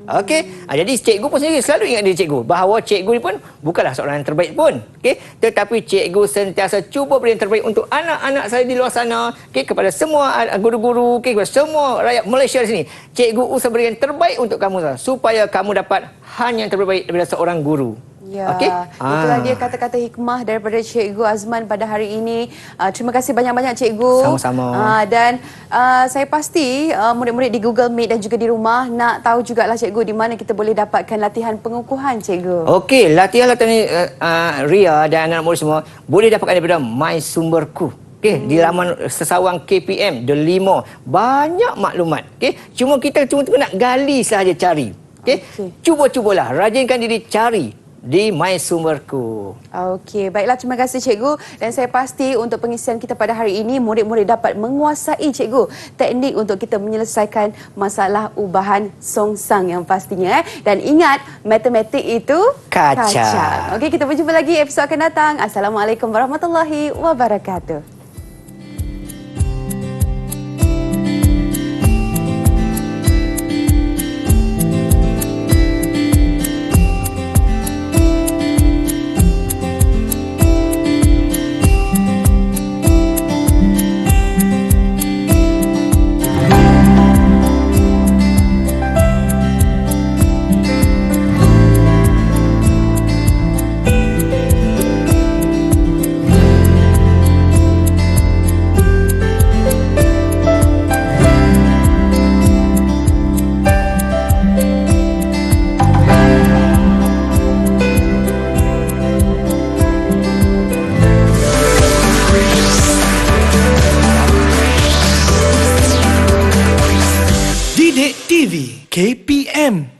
Okey. Jadi cikgu pun sendiri selalu ingat diri cikgu bahawa cikgu ni pun bukanlah seorang yang terbaik pun. Okey. Tetapi cikgu sentiasa cuba beri yang terbaik untuk anak-anak saya di luar sana, okey, kepada semua guru-guru, okey, kepada semua rakyat Malaysia di sini. Cikgu usaha beri yang terbaik untuk kamu supaya kamu dapat hanya yang terbaik daripada seorang guru. Ya, Okey? itulah dia kata-kata hikmah daripada Cikgu Azman pada hari ini. Terima kasih banyak-banyak Cikgu. Sama-sama. Dan saya pasti murid-murid di Google Meet dan juga di rumah nak tahu jugalah Cikgu di mana kita boleh dapatkan latihan pengukuhan Cikgu. Okey, latihan-latihan ni Ria dan anak murid semua boleh dapatkan daripada My Sumberku. Okey, di laman sesawang KPM Delima. Banyak maklumat. Okey, kita cuma nak gali sahaja cari. Okey, cuba-cubalah rajinkan diri cari di My Sumberku. Okey, baiklah, terima kasih Cikgu. Dan saya pasti untuk pengisian kita pada hari ini, murid-murid dapat menguasai Cikgu teknik untuk kita menyelesaikan masalah ubahan songsang yang pastinya. Dan ingat, matematik itu Kacau. Okey, kita berjumpa lagi episod akan datang. Assalamualaikum warahmatullahi wabarakatuh. TV KPM